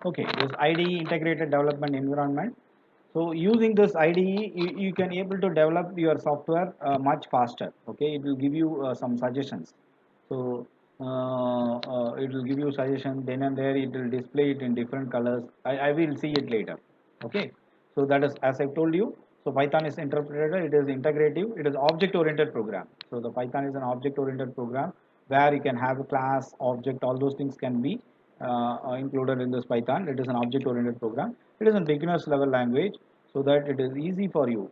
Okay, this IDE integrated development environment. So using this IDE, you can able to develop your software much faster. Okay, it will give you some suggestions. So it will give you suggestion then and there. It will display it in different colors. I will see it later. Okay, so that is as I told you. So Python is interpreter. It is integrative. It is object-oriented program. So the Python is an object-oriented program where you can have a class, object, all those things can be included in this Python. It is an object-oriented program. It is a beginner's level language, so that it is easy for you.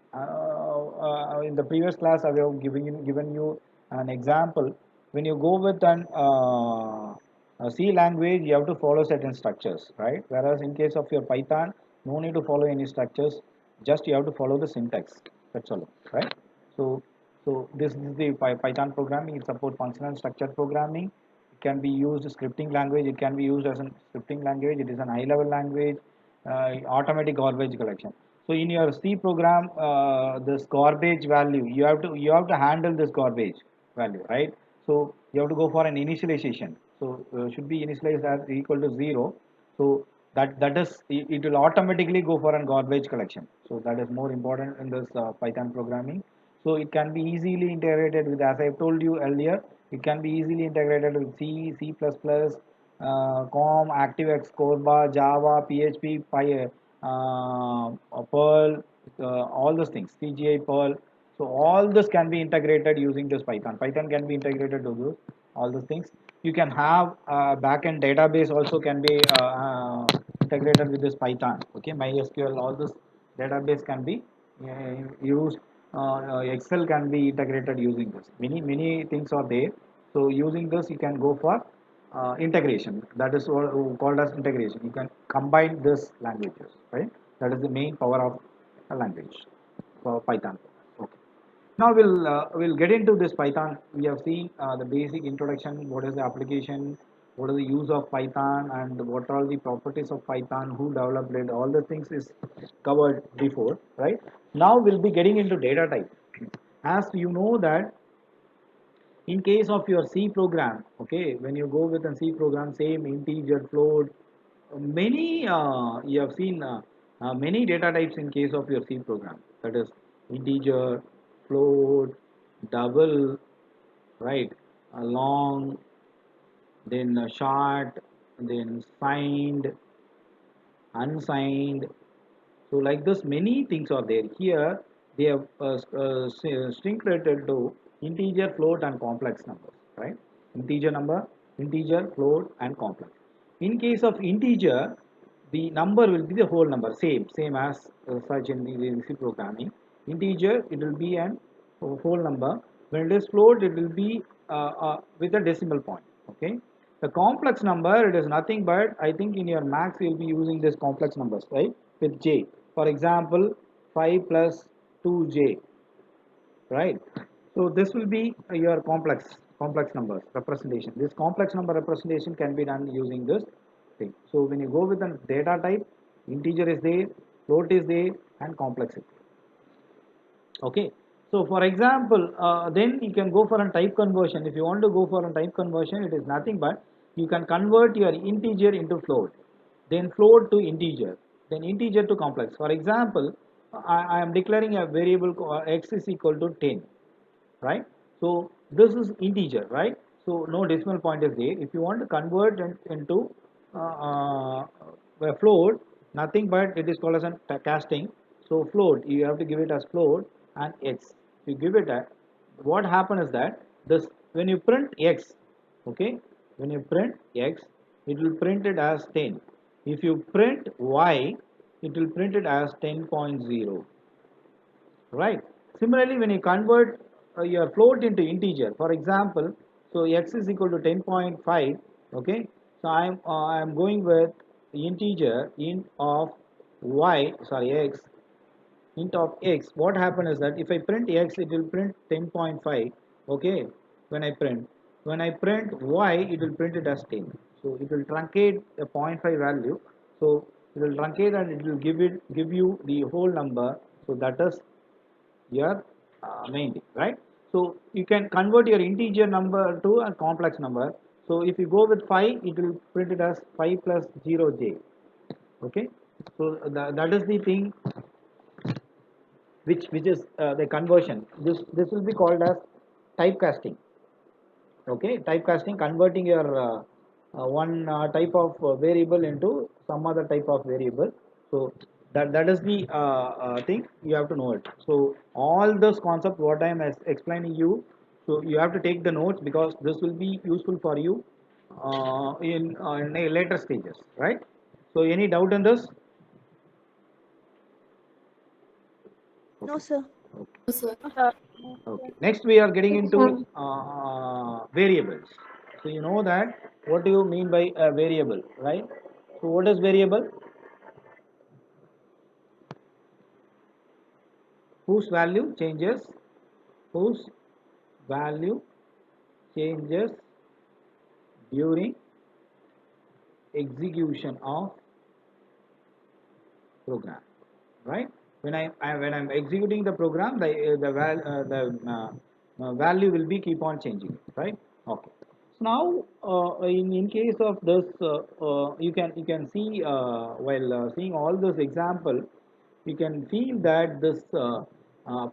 In the previous class, I have given you an example. When you go with an a C language, you have to follow certain structures, right? Whereas in case of your Python, no need to follow any structures. Just you have to follow the syntax. That's all, right? So, so this is the Python programming. It supports functional structured programming. It can be used as scripting language. It can be used as a scripting language. It is an high-level language, automatic garbage collection. So in your C program, this garbage value, you have to handle this garbage value, right? So you have to go for an initialization. So should be initialized as equal to 0. So that is it will automatically go for a garbage collection. So that is more important in this Python programming. So it can be easily integrated with, as I told you earlier, it can be easily integrated with C, C++, COM, ActiveX, Corba, Java, PHP, Perl, all those things, CGI, Perl. So all this can be integrated using this Python. Python can be integrated to those all those things. You can have backend database also can be integrated with this Python. Okay, MySQL, all this database can be used. Excel can be integrated using this. Many things are there. So using this, you can go for integration. That is what called as integration. You can combine this languages, right? That is the main power of a language for Python. Okay. Now we'll get into this Python. We have seen the basic introduction. What is the application? What is the use of Python, and what are the properties of Python? Who developed it? All the things is covered before, right? Now we'll be getting into data type. As you know that in case of your C program, okay, when you go with a C program, same integer, float, many you have seen many data types in case of your C program. That is integer, float, double, right, long, then short, then signed, unsigned. So like this, many things are there. Here they have string related to integer, float, and complex numbers, right? Integer number, integer, float, and complex. In case of integer, the number will be the whole number, same as such in the C programming. Integer, it will be an whole number. When it is float, it will be with a decimal point. Okay. The complex number, it is nothing but, I think in your max you will be using this complex numbers, right? With j. For example, 5 plus 2j, right? So this will be your complex numbers representation. This complex number representation can be done using this thing. So when you go with a data type, integer is there, float is there, and complex is there. Okay. So for example, then you can go for a type conversion. If you want to go for a type conversion, it is nothing but you can convert your integer into float, then float to integer, then integer to complex. For example, I am declaring a variable x is equal to 10, right? So this is integer, right? So no decimal point is there. If you want to convert it into a float, nothing but it is called as a casting. So float, you have to give it as float and x. You give it a, what happen is that this when you print x, okay, when you print x, it will print it as 10. If you print y, it will print it as 10.0, right? Similarly, when you convert your float into integer, for example, so x is equal to 10.5, okay, so I'm going with integer int of y, sorry, x, int of x. What happens is that if I print x, it will print 10.5, okay, when I print. When I print y, it will print it as 10. So it will truncate a 0.5 value. So it will truncate and it will give you the whole number. So that is your main thing, right? So you can convert your integer number to a complex number. So if you go with 5, it will print it as 5 plus 0j. Okay, so that is the thing which is the conversion. This will be called as typecasting. Okay, typecasting, converting your one type of variable into some other type of variable. So that is the thing you have to know it. So all those concepts what I am explaining you, so you have to take the notes because this will be useful for you in a later stages, right? So any doubt on this? No, Okay. sir. Okay. Uh, Okay. Next, we are getting into variables. So you know that what do you mean by a variable, right? So what is variable? Whose value changes? Whose value changes during execution of program, right? When I'm executing the program, the value will be keep on changing, right? Okay. So now, in case of this, you can see while seeing all this example, you can feel that this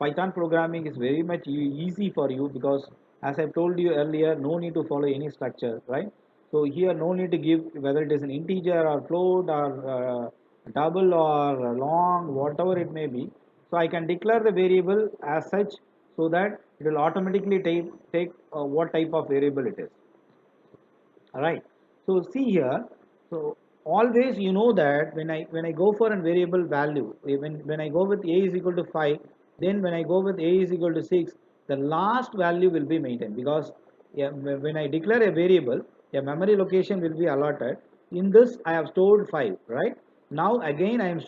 Python programming is very much easy for you because, as I told you earlier, no need to follow any structure, right? So here, no need to give whether it is an integer or float or double or long, whatever it may be. So I can declare the variable as such so that it will automatically take what type of variable it is. All right. So see here. So always you know that when I go for a variable value, when I go with a is equal to 5, then when I go with a is equal to 6, the last value will be maintained because, yeah, when I declare a variable, a memory location will be allotted. In this I have stored 5, right? Now again I am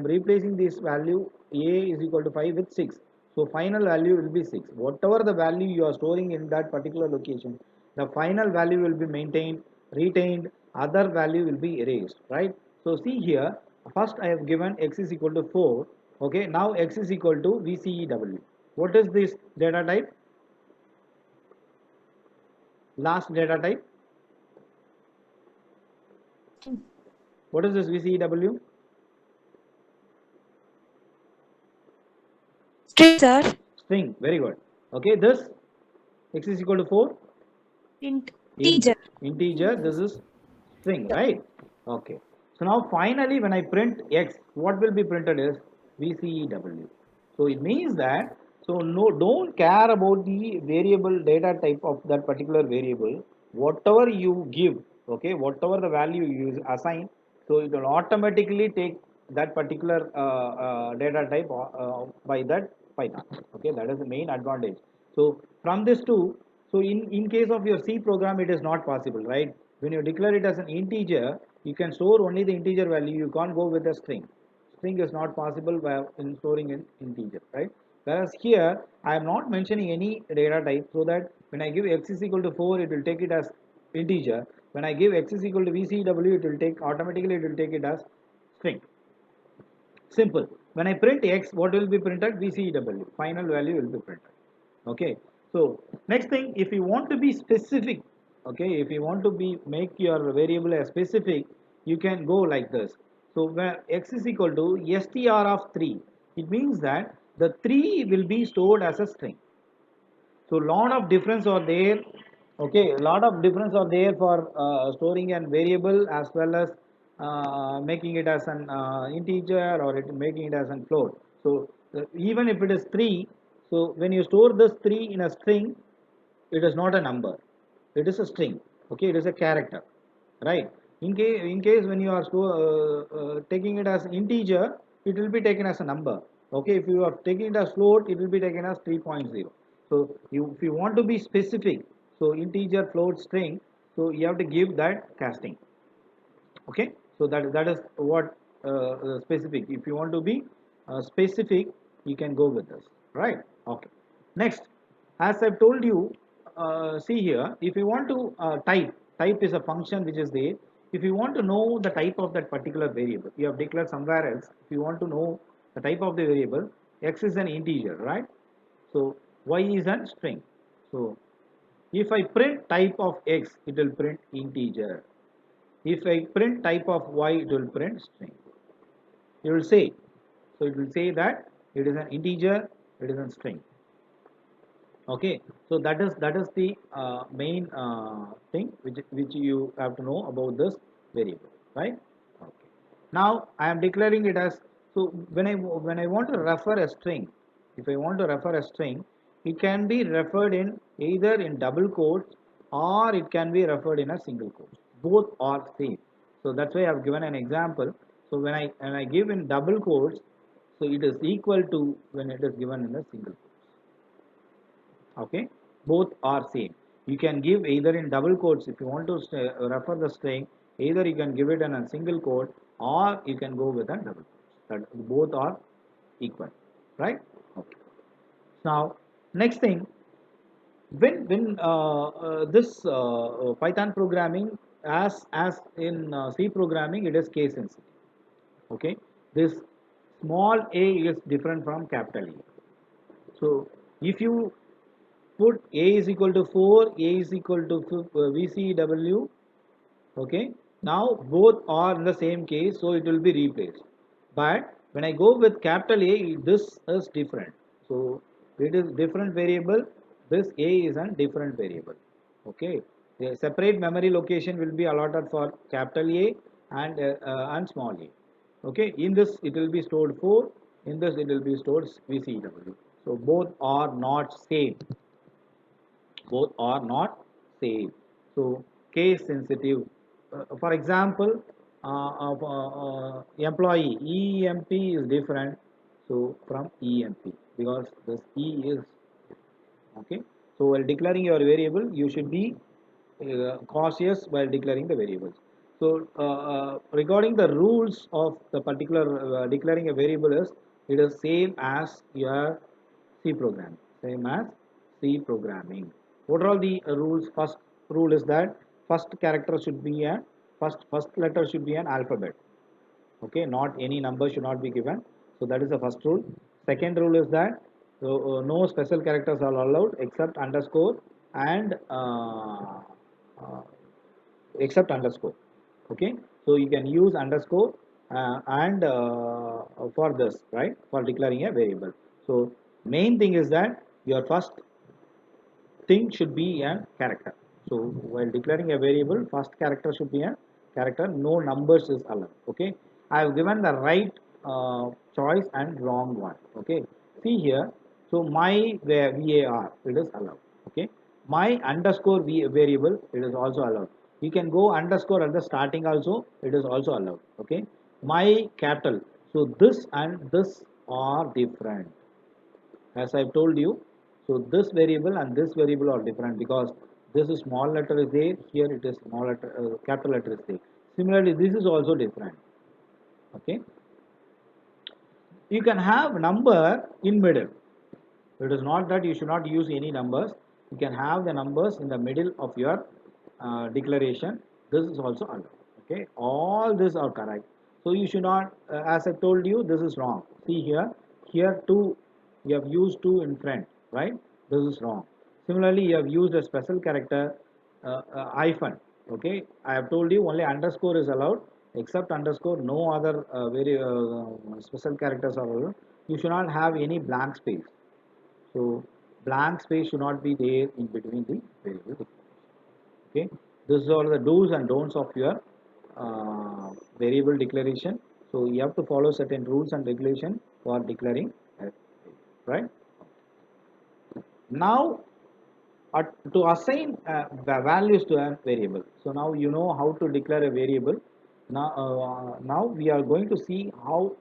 replacing this value a is equal to 5 with 6. So final value will be 6. Whatever the value you are storing in that particular location, the final value will be maintained, retained, other value will be erased, right? So see here, first I have given x is equal to 4. Okay, now x is equal to VCEW. What is this data type? Last data type. What is this VCEW? String, sir. String. Very good. Okay, this x is equal to 4. Int. Int. Integer. Integer. This is string, right? Okay. So now finally when I print x, what will be printed is VCEW. So it means that, so no, don't care about the variable data type of that particular variable. Whatever you give, okay, whatever the value you assign, so it will automatically take that particular data type by that Python. Okay, that is the main advantage. So from this too, so in case of your C program, it is not possible, right? When you declare it as an integer, you can store only the integer value. You can't go with a string. String is not possible by in storing an integer, right? Whereas here, I am not mentioning any data type, so that when I give x is equal to 4, it will take it as integer. When I give x is equal to VCW, it will take automatically it will take it as string. Simple. When I print x, what will be printed? VCW. Final value will be printed. Okay. So next thing, if you want to be specific, okay, if you want to be make your variable as specific, you can go like this. So where x is equal to str of 3, it means that the 3 will be stored as a string. So lot of difference are there. Okay, a lot of difference are there for storing an variable as well as making it as an integer or making it as an float. So even if it is 3, so when you store this 3 in a string, it is not a number, it is a string. Okay, it is a character, right? In case when you are taking it as integer, it will be taken as a number. Okay, if you are taking it as float, it will be taken as 3.0. So if you want to be specific, so integer, float, string, so you have to give that casting. Okay, so that is what specific. If you want to be specific, you can go with this, right? Okay. Next, as I've told you, see here, if you want to type is a function which is there. If you want to know the type of that particular variable you have declared somewhere else, if you want to know the type of the variable, x is an integer, right? So y is a string. So if I print type of x, it will print integer. If I print type of y, it will print string. It will say, so it will say that it is an integer, it is a string. Okay, so that is the main thing which you have to know about this variable, right? Okay. Now I am declaring it as, so when I want to refer a string, if I want to refer a string, it can be referred in either in double quotes or it can be referred in a single quote. Both are same. So that's why I have given an example. So when I give in double quotes, so it is equal to when it is given in a single quote. Okay, both are same. You can give either in double quotes if you want to refer the string, either you can give it in a single quote or you can go with a double quotes, that both are equal, right? Okay. Now next thing, when this python programming, as in c programming, it is case sensitive. Okay, this small a is different from capital A. So if you put a is equal to 4, a is equal to VCW, okay, now both are in the same case, so it will be replaced. But when I go with capital A, this is different. So it is different variable, this a is a different variable. Okay, the separate memory location will be allotted for capital A and small a. Okay, in this it will be stored 4, in this it will be stored VCW. So both are not same, both are not same. So case sensitive. For example, of employee EMP is different, so from EMP, because this E is okay. So while declaring your variable, you should be cautious while declaring the variables. So regarding the rules of the particular declaring a variable is, it is same as your C programming, same as C programming. What are all the rules? First rule is that first character should be a first letter should be an alphabet. Okay, not any number should not be given. So that is the first rule. Second rule is that no special characters are allowed except underscore and except underscore. Okay, so you can use underscore and for this, right, for declaring a variable. So main thing is that your first thing should be a character. So while declaring a variable, first character should be a character. No numbers is allowed. Okay, I have given the right choice and wrong one. Okay, see here. So my var it is allowed. Okay, my underscore variable it is also allowed. You can go underscore at the starting also. It is also allowed. Okay, my capital. So this and this are different, as I've told you. So this variable and this variable are different because this is small letter is there, here it is small letter, capital letter is there. Similarly, this is also different. Okay, you can have number in middle. It is not that you should not use any numbers. You can have the numbers in the middle of your declaration. This is also allowed. Okay, all these are correct. So you should not, as I told you, this is wrong. See here, here two, you have used two in front, right? This is wrong. Similarly, you have used a special character hyphen. Okay, I have told you only underscore is allowed, except underscore, no other very special characters are allowed. You should not have any blank space. So blank space should not be there in between the variable. Okay, these are the do's and don'ts of your variable declaration. So you have to follow certain rules and regulation for declaring, right? Now to assign the values to a variable. So now you know how to declare a variable. Now we are going to see how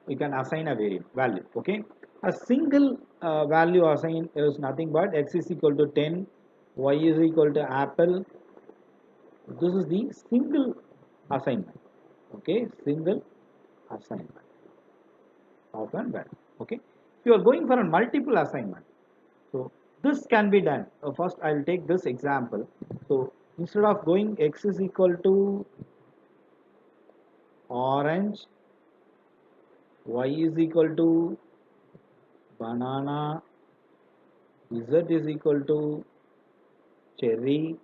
we can assign a variable value. Okay, a single value assign is nothing but x is equal to 10, y is equal to apple. This is the single assignment. Okay, single assignment of an value. Okay, if you are going for a multiple assignment, so this can be done. First, I will take this example. So instead of going x is equal to orange, y is equal to banana, z is equal to cherry.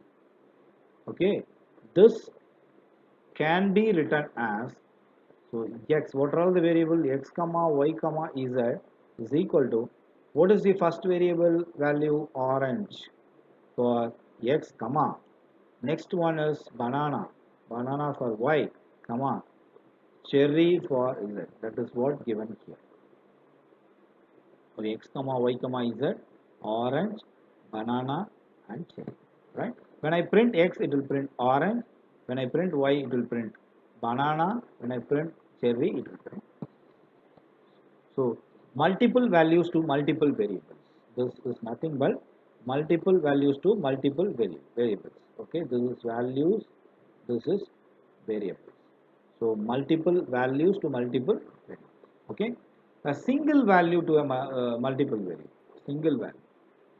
Okay, this can be written as, so x, what are all the variable x comma y comma z is equal to, what is the first variable value? Orange for x comma, next one is banana, banana for y comma, cherry for z. That is what given here. So x comma y comma z, orange, banana and cherry, right? When I print x, it will print orange. When I print y, it will print banana. When I print cherry, it will print. So multiple values to multiple variables. This is nothing but multiple values to multiple variables. Okay, this is values, this is variables. So multiple values to multiple variables. Okay, a single value to a multiple variable. Single value.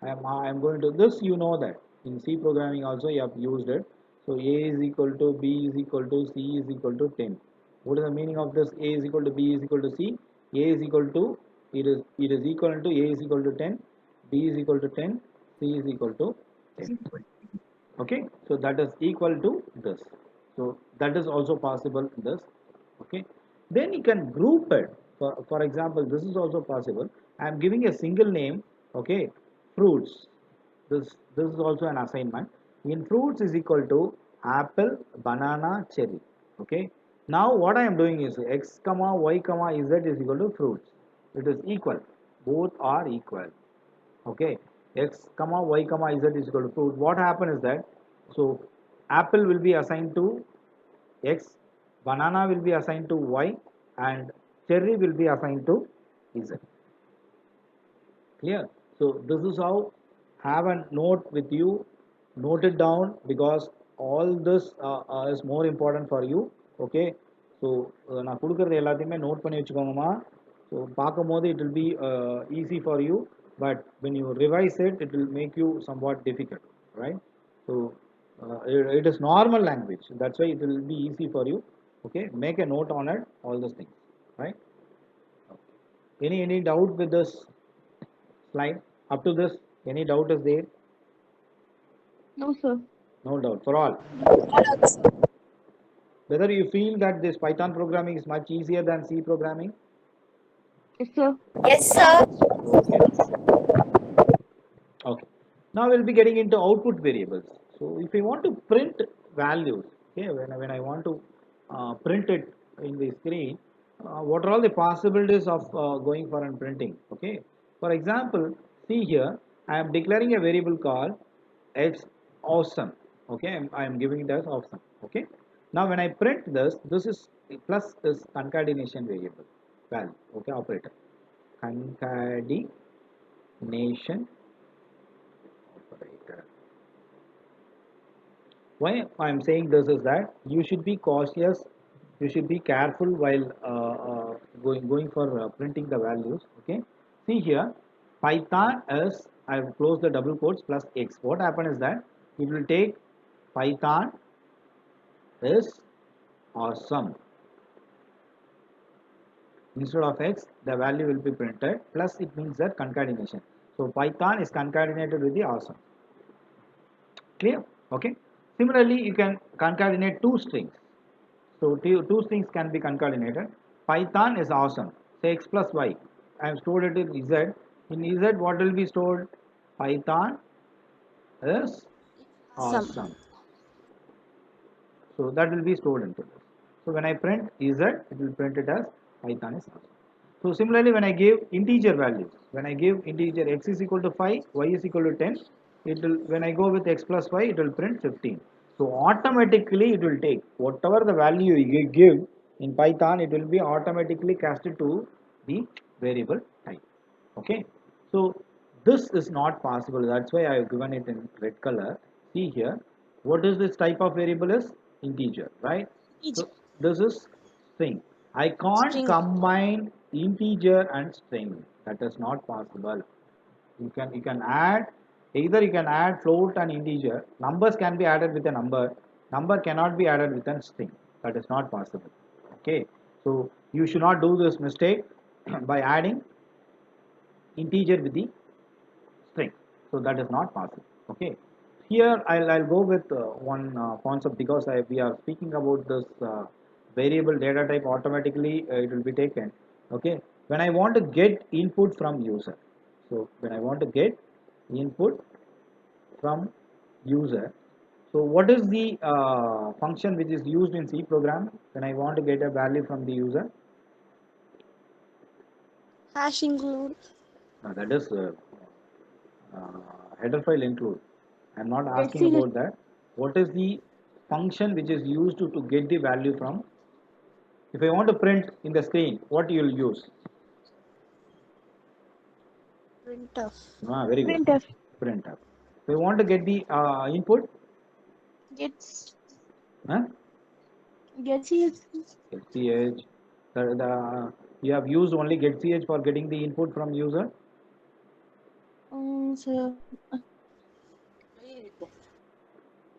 I am going to this. You know that in C programming also you have used it. So A is equal to B is equal to C is equal to 10. What is the meaning of this? A is equal to B is equal to C. A is equal to, it is equal to, A is equal to 10, B is equal to 10, C is equal to 10. Okay, so that is equal to this. So that is also possible in this. Okay, then you can group it. For example, this is also possible. I am giving a single name. Okay, fruits. This is also an assignment. In fruits is equal to apple, banana, cherry. Okay, now what I am doing is x comma y comma z is equal to fruits. It is equal, both are equal. Okay, x comma y comma z is equal to fruit. What happen is that, so apple will be assigned to x, banana will be assigned to y, and cherry will be assigned to z. Clear? So this is how, have a note with you, note it down, because all this is more important for you. Okay, so நான் கொடுக்கறது எல்லாத்தையுமே note பண்ணி வச்சுக்கோங்கம்மா. So பார்க்கும்போது it will be easy for you, but when you revise it, it will make you somewhat difficult, right? So it is normal language, that's why it will be easy for you. Okay, make a note on it, all those things, right? Any doubt with this slide up to this? Any doubt is there? No, sir. No doubt for all. Whether you feel that this Python programming is much easier than C programming? Yes, sir. Yes, sir. Okay. Now we'll be getting into output variables. So if we want to print values, okay, when I want to print it in the screen, what are all the possibilities of going for and printing? Okay. For example, see here, I am declaring a variable called x awesome. Okay, I am giving it as awesome. Okay. Now when I print this, this is plus this concatenation variable value. Okay, operator. Concatenation operator. Why I am saying this is that you should be cautious, you should be careful while going for printing the values. Okay, see here, Python is, I have closed the double quotes plus x. What happened is that it will take Python is awesome. Instead of x, the value will be printed plus, it means that concatenation. So Python is concatenated with the awesome. Clear? Okay. Similarly, you can concatenate two strings. So two strings can be concatenated. Python is awesome. Say x plus y. I have stored it in z. In z, what will be stored? Python is awesome. So that will be stored into this. So when I print z, it will print it as Python is awesome. So similarly, when I give integer values, when I give integer x is equal to 5, y is equal to 10, it will, when I go with x plus y, it will print 15. So automatically it will take whatever the value you give in Python, it will be automatically casted to the variable type. Okay. So this is not possible. That's why I have given it in red color. See here, what is this type of variable is? Integer, right? So this is string. I can't String. combine integer and string. That is not possible. You can add, either you can add float and integer. Numbers can be added with a number. Number cannot be added with a string. That is not possible. Okay. So you should not do this mistake by adding integer with the string. So that is not possible. Okay. Here I'll go with one concept because we are speaking about this variable data type automatically it will be taken. Okay, when I want to get input from user, so when I want to get input from user, so what is the function which is used in C program when I want to get a value from the user? Hash include. That is header file include. I'm not Let's asking see this. about that. What is the function which is used to get the value from? If I want to print in the screen, what you will use? Printf. Very good. Printf. Printf. If I want to get the input, Gets huh? Let's see this. getch. You have used only getch for getting the input from user. Sir.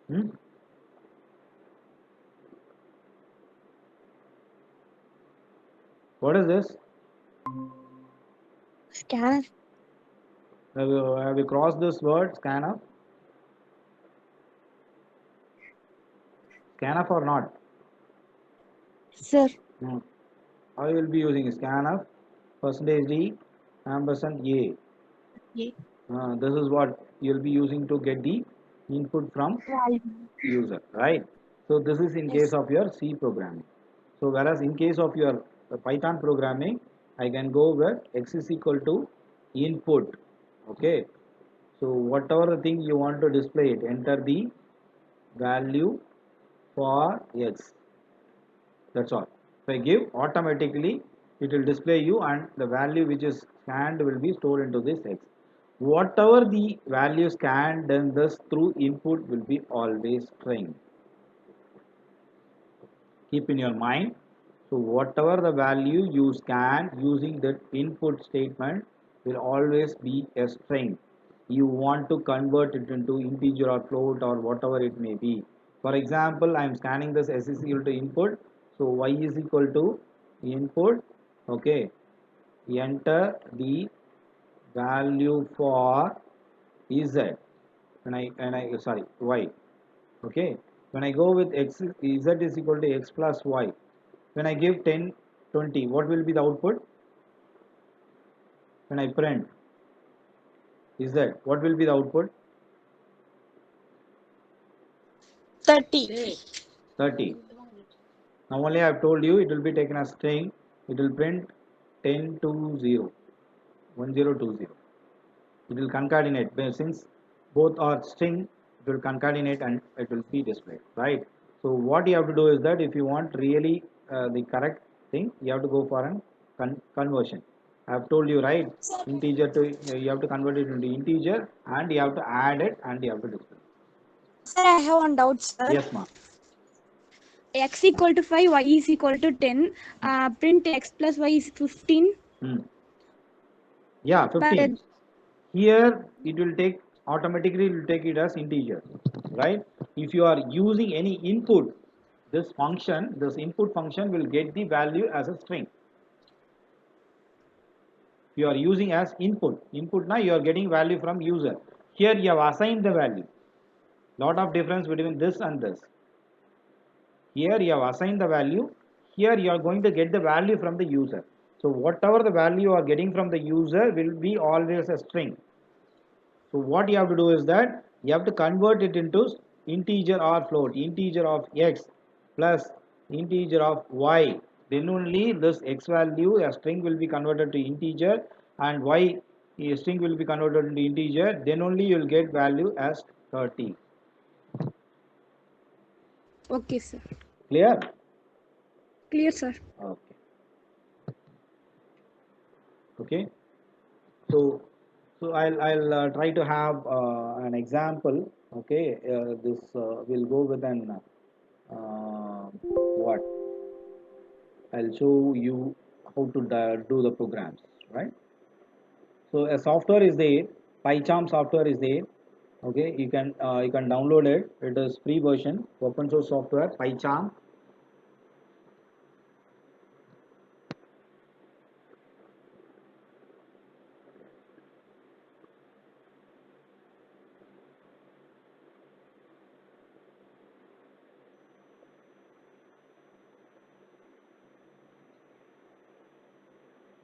Hmm? What is this? Scanner. Have you crossed this word scanf? Scanf or not? Sir. Hmm. I will be using scanf percentage %d ampersand a. Yeah. This is what you'll be using to get the input from Value. user, right? So this is in case yes. of your C programming. So whereas in case of your Python programming, I can go with x is equal to input. Okay. So whatever the thing you want to display it, enter the value for x. That's all. If I give automatically, it will display you and the value which is scanned will be stored into this X. Whatever the value scanned then this through input will be always string. Keep in your mind. So whatever the value you scan using that input statement will always be a string. You want to convert it into integer or float or whatever it may be. For example, I am scanning this s is equal to input. So y is equal to input. Okay. Enter the value for z. And I sorry y. Okay, when I go with x, z is equal to x plus y. When I give 10, 20, what will be the output? When I print z, what will be the output? 30. 30. Now only I have told you it will be taken as string. It will print 10 to 0, 1020. It will concatenate since both are string. It will concatenate and it will be displayed, right? So what you have to do is that if you want really the correct thing, you have to go for an conversion. I have told you, right? Integer to you have to convert it into integer and you have to add it and you have to display. Sir, I have one doubt, sir. Yes, ma. X equal to 5, y is equal to 10. Print x plus y is 15. Hmm. Yeah, But 15. Here it will take automatically, it will take it as integer, right? If you are using any input, this input function will get the value as a string. You are using as input now you are getting value from user. Here you have assigned the value. Lot of difference between this and this. Here you have assigned the value. Here you are going to get the value from the user. So whatever the value you are getting from the user will be always a string. So what you have to do is that you have to convert it into integer or float, integer of x plus integer of y. Then only this x value, a string will be converted to integer and y a string will be converted into integer. Then only you will get value as 30. okay, sir. Clear? Clear, sir. Okay. Okay. So I'll try to have an example. Okay. This will go with an what? I'll show you how to do the programs, right? So a software is there, PyCharm software is there. Okay, you can download it. It is free version, open source software, PyCharm.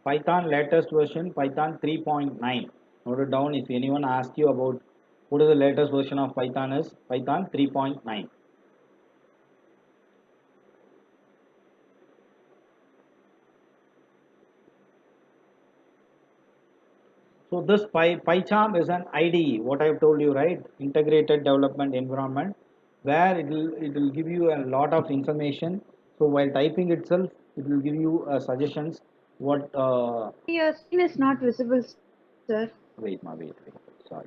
Python latest version, Python 3.9. Note it down if anyone asks you about what is the latest version of Python is Python 3.9. So this PyCharm is an IDE, what I have told you, right? Integrated Development Environment, where it will give you a lot of information. So while typing itself, it will give you suggestions. What? Your screen is not visible, sir. Wait. Sorry.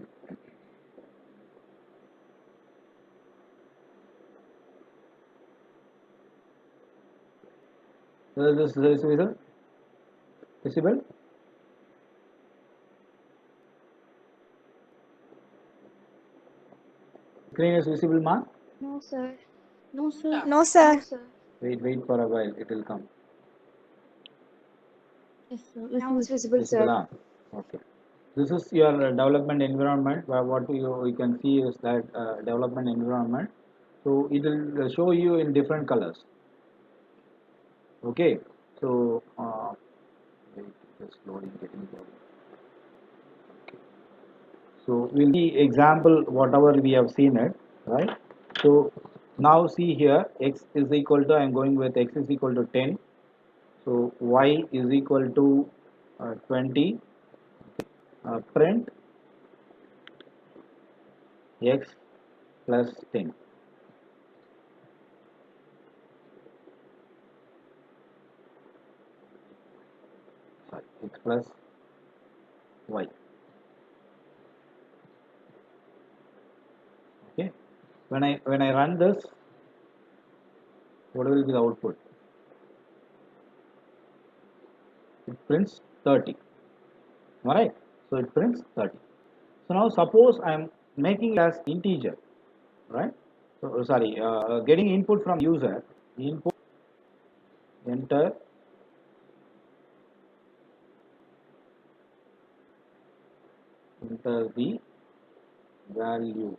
This visible? Visible? Screen is visible, ma? No, sir. No, sir. No, No, sir. sir. Wait for a while. It will come. Yes, sir. Now it's visible, Visible, sir. ah? Okay. This is your development environment. Where what you can see is that development environment. So it will show you in different colors. Okay. So wait, just loading, getting loading. So we'll see example whatever we have seen it, right? So now see here x is equal to, I am going with x is equal to 10. So y is equal to 20. Print x plus 10. Sorry, x plus y. Okay. When I run this, what will be the output? It prints 30. Alright. So it prints 30. So now suppose I am making it as integer, right? So sorry, getting input from user, input, enter the value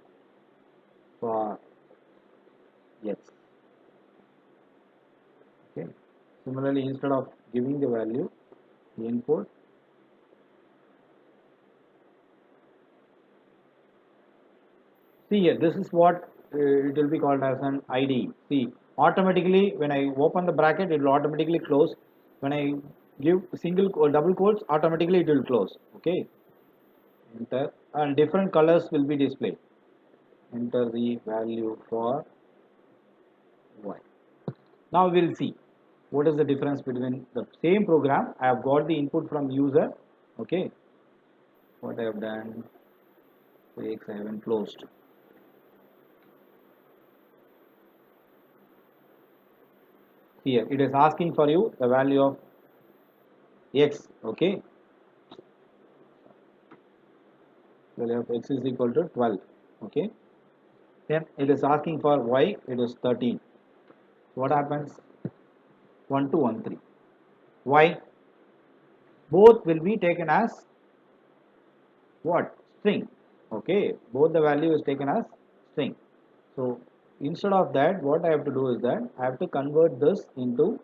for x. Okay. Similarly, instead of giving the value, input see here, this is what it will be called as an IDE. See, automatically when I open the bracket, it will automatically close. When I give single or double quotes, automatically it will close. Okay. Enter, and different colors will be displayed. Enter the value for y. Now we'll see what is the difference between the same program. I have got the input from user. Okay. What I have done, x I haven't closed. Here it is asking for you the value of x. Okay. Value of x is equal to 12. Okay. Then it is asking for y, it is 13. What happens? 1 2 1 3. Why? Both will be taken as what? String. Okay. Both the value is taken as string. So instead of that, what I have to do is that I have to convert this into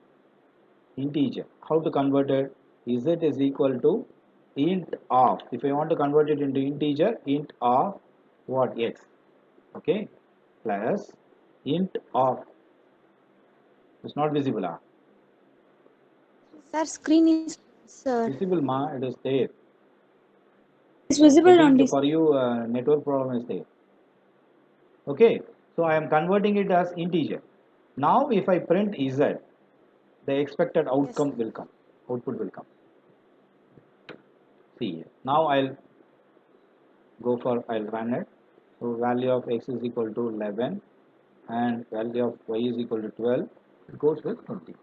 integer. How to convert it? Z is equal to int of. If I want to convert it into integer, int of what? X. Okay. Plus int of. It's not visible. Sir, screen is, sir. Visible, ma. It is there. It's I visible think only. for you, network problem is there. Okay. So I am converting it as integer. Now, if I print Z, the expected outcome will come. Output will come. See here. Now I'll run it. So value of x is equal to 11 and value of y is equal to 12. It goes with 20.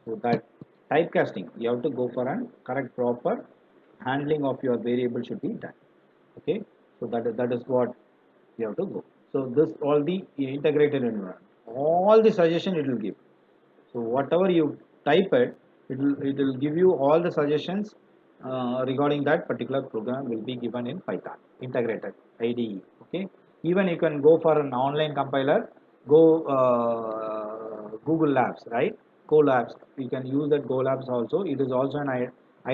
So that typecasting, you have to go for a correct proper handling of your variable should be done. Okay. So that is what you have to go. So this all the integrated environment, all the suggestion it will give. So whatever you type it will give you all the suggestions regarding that particular program will be given in Python integrated IDE. Okay. Even you can go for an online compiler, go Google Labs, right? GoLabs. You can use that GoLabs also. It is also an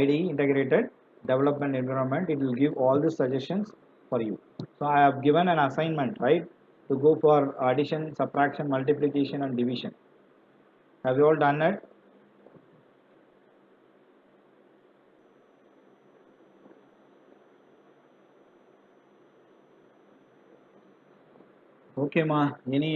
IDE, integrated development environment. It will give all the suggestions for you. So I have given an assignment, right, to go for addition, subtraction, multiplication, and division. Have you all done it? Okay, ma. Any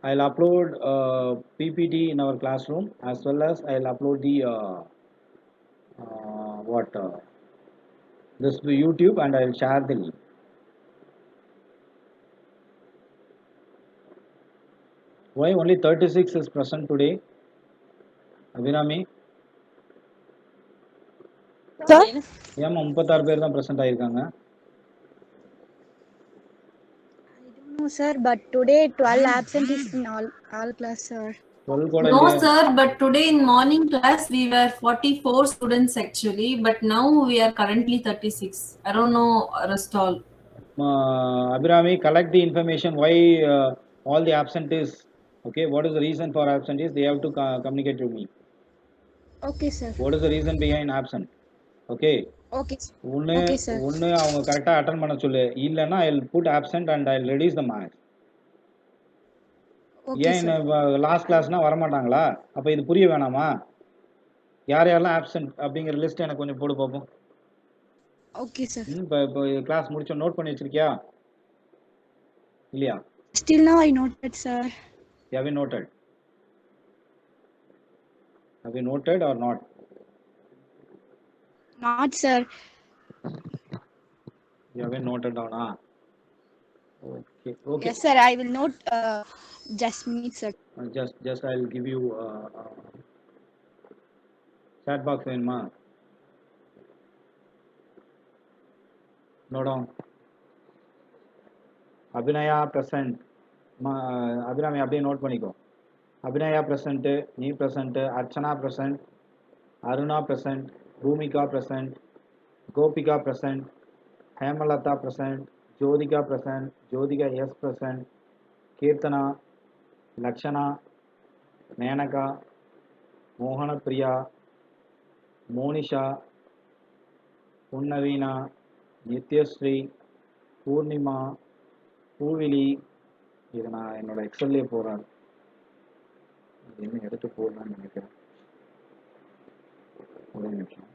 I'll upload PPT in our classroom, as well as I'll upload the this YouTube, and I'll share the link. Why only 36 is present today? Abhinami, Sir? ஏமா 36 பேர் தான் present ஆயிருக்காங்க? I don't know, sir, but today 12 absent is in all class, sir. 12 கூட No, இல்லையா? sir, but today in morning class we were 44 students actually, but now we are currently 36. I don't know rest all. Abhinami, collect the information why all the absent is. Okay, what is the reason for absent is, they have to communicate to me. Okay, sir. What is the reason behind absent? Okay. Okay, sir. ஒன்று Okay, sir. ஒன்று அவங்க கரெக்டாக attend பண்ண சொல்லு, இல்லைன்னா I put absent and I reduce the marks. Okay, ஏன் sir. Last கிளாஸ்னா வரமாட்டாங்களா? அப்போ இது புரிய வேணாமா? யார் யாரெல்லாம் ஆப்சென்ட் அப்படிங்கிற லிஸ்ட் எனக்கு கொஞ்சம் போடு பார்ப்போம். Okay, sir. இப்போ கிளாஸ் முடிச்ச நோட் பண்ணி வச்சிருக்கியா இல்லையா? Still now I noted, sir. Have you noted? Have you noted or not? Not, sir. You haven't noted down, ah? Okay, okay. Yes, sir. I will note. Just meet, sir. Just I'll give you chat box வேணுமா? Note down. Abhinaya present. Abirami அப்படியே note பண்ணிக்கோ. Abhinaya present, நீ present, Archana present, Aruna present, Bhoomika present, Gopika present, Hemalatha present, Jyothika present, Jyothika S present, Keerthana, Lakshana, Menaka, Mohanapriya, Monisha, புன்னவீனா, நித்யஸ்ரீ, பூர்ணிமா, பூவிலி. இது நான் என்னோட எக்ஸல்லே போகிறேன், என்ன எடுத்து போடலான்னு நினைக்கிறேன். ஒரு நிமிஷம்.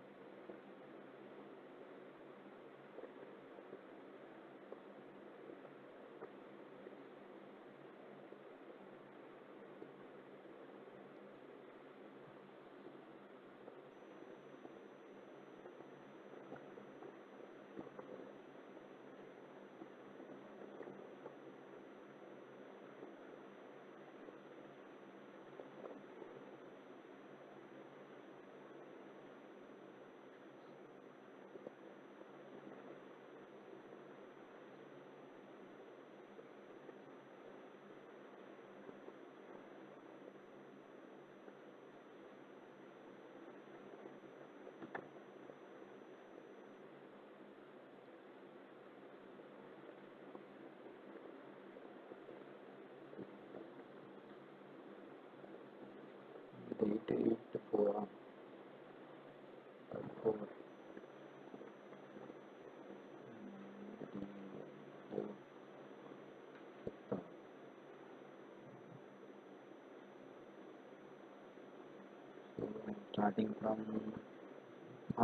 Starting from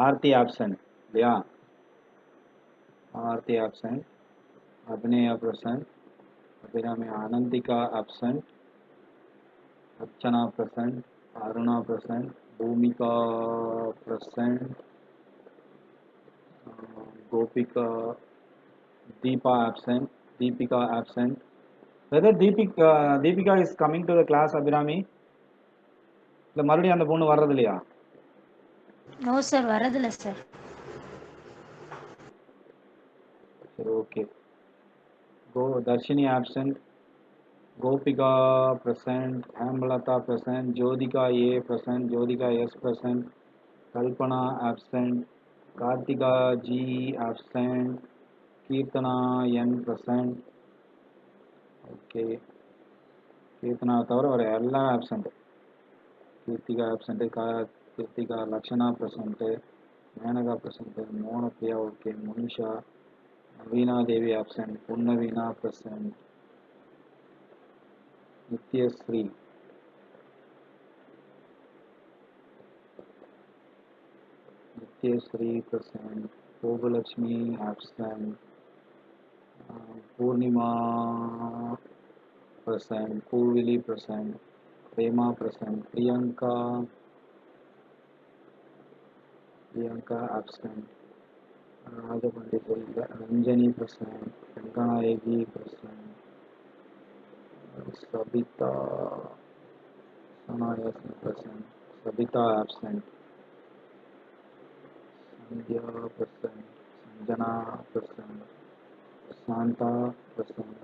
Aarti absent, yeah. Aarti absent, Abhinaya present, Abhinami Anantika absent, Archana present, Aruna present, Bhumika present, Gopika, Deepa absent, Deepika absent. Whether Deepika is coming to the class, Abhinami? இல்லை மறுபடியும் அந்த பொண்ணு வர்றது இல்லையா? No, sir. Varadilla, sir. சரி okay. Darshini absent, Gopika present, Amalata present, Jyotika A present, Jyotika S present, Kalpana absent, Kartika G absent, Kirtana N present. Okay. Kirtana தவிர வர எல்லாம் absent. Kirtika absent, Kirtika Lakshana present, Manaka present, Mona Priya okay, Monisha, Veena Devi absent, Punnavina present, Nityasri, present, Gogalakshmi absent, Purnima present, Purvili present, Prema present, Priyanka absent, Ranjani present, Ranganayagi present, Sabita Sanayas present, Sabita absent, Sandhya present, Sanjana present, Santa present,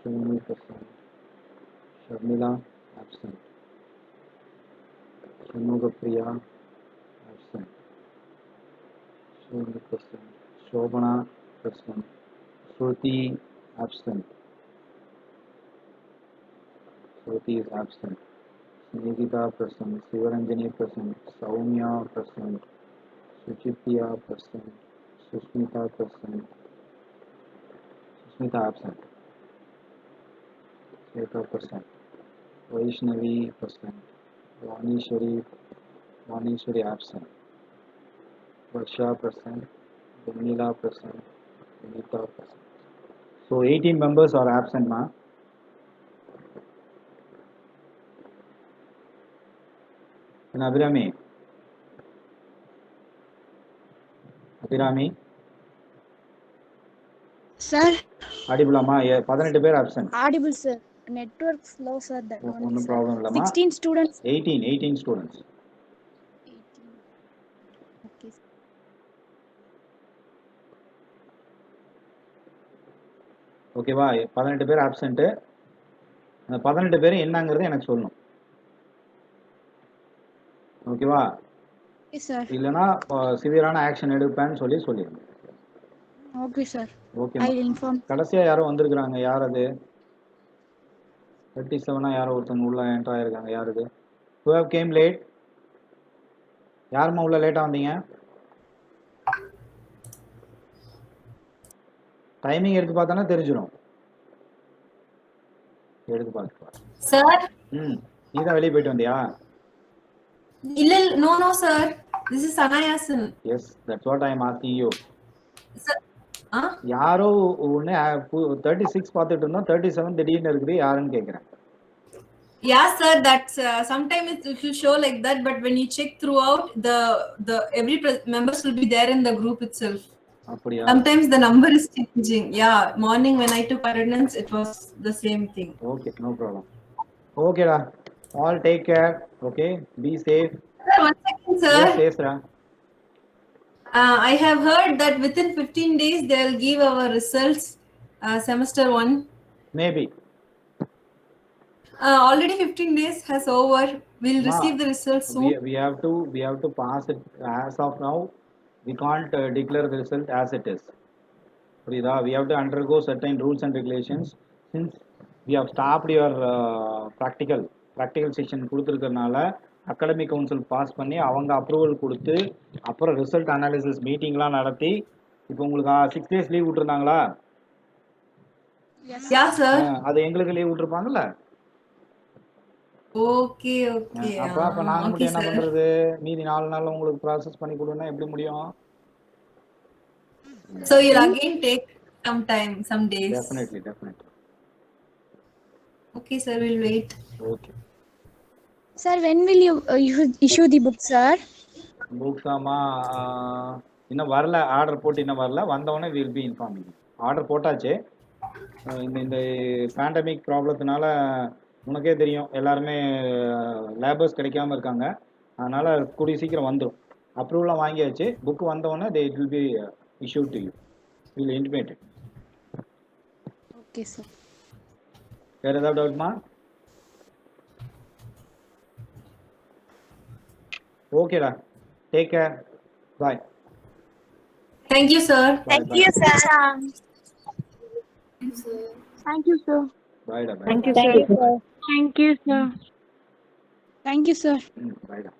Sumi present, Sharmila absent, Sumugapriya absent, Sumi present, Shobana present, Shruti absent, Shruti is absent, Snigita present, Sivaranjani present, Saumya present, Suchitya present, Susmita present, Susmita absent, Sweta present, Vaishnavi present, Vanishwari absent, Varsha present, Vanila present, Vinita present. So 18 members are absent, ma. And Abhirami, Sir, audible ma? 18 பேர் absent. audible, sir. Network slow, sir. That No only, sir. problem, Lama. 16 students. 18 students. 18. Okay, sir. ஓகேவா? 18 பேர் absent. அந்த 18 பேர் என்னங்கிறது எனக்கு சொல்லணும். ஓகேவா? Okay, sir. இல்லனா சிவியரான ஆக்ஷன் எடுப்பேன்னு சொல்லிடுங்க. Okay, sir. Okay. I'll inform. கடைசியா யாரோ வந்திருக்காங்க. யார் அது? 37 யாரோ ஒருத்தங்க உள்ள என்டர் ஆயிருக்காங்க. யார் அது? Who have came late? யாருமா உள்ள லேட்டா வந்தீங்க? டைமிங் எடுத்து பார்த்தானே தெரிஞ்சிடும். எடுத்து பார்த்து சார் நீ தான் வெளியே போயிட்டு வந்தியா? இல்ல no sir, this is Anayasan. Yes, that's what I am asking you. Sir யாரோ ஒன்னு 36 பார்த்துட்டு இருந்தோம், 37 திடீர்னு இருக்குது, யாருன்னு கேக்குறேன். Yeah sir, that's sometimes it will show like that, but when you check throughout, the every members will be there in the group itself. அப்படியா? Sometimes the number is changing. Yeah, morning when I took attendance it was the same thing. Okay, no problem. Okay da, all take care. Okay, be safe. Sir, one second sir. Yes ra. I have heard that within 15 days they will give our results, semester 1. Maybe. Already 15 days has over. We'll receive the results soon. We have to pass it. As of now, we can't declare the result as it is. Prida, we have to undergo certain rules and regulations. Since we have stopped your practical session கொடுத்துருக்கறனால academic council pass பண்ணி அவங்க approval கொடுத்து அப்புறம் result analysis மீட்டிங்லாம் நடத்தி இப்போ உங்களுக்கு 6 days leave விட்டுருந்தாங்களா? Yeah sir. அது எங்களுக்கு லீவ் விட்டுருப்பாங்கல்ல. Okay. அப்ப நாங்க மட்டும் என்ன பண்றது? மீதி 4 நாள்ல உங்களுக்கு ப்ராசஸ் பண்ணி கொடுனா எப்படி முடியும்? So you'll again take some days. Definitely. Okay sir, we'll wait. Okay. Sir, when will you issue the book, sir? Books இன்னும் வரல, ஆர்டர் போட்டு இன்னும் வரல, வந்தவொடனே வில் பி இன்ஃபார்மிங். ஆர்டர் போட்டாச்சு. இந்த பேண்டமிக் ப்ராப்ளத்தினால உனக்கே தெரியும் எல்லாருமே லேபர்ஸ் கிடைக்காம இருக்காங்க. அதனால கூடிய சீக்கிரம் வந்துடும். அப்ரூவலாம் வாங்கியாச்சு. புக் வந்தவொடனே it will be issued to you. Will intimate. Okay, sir. வேற ஏதாவது டவுட்மா? ஓகேடா, take care, bye. Thank you, sir. Thank you, sir. Thank you, sir. பாய்டா, பாய். Thank you, Thank sir. you, sir. Thank you, sir. Thank you, sir. பாய்டா.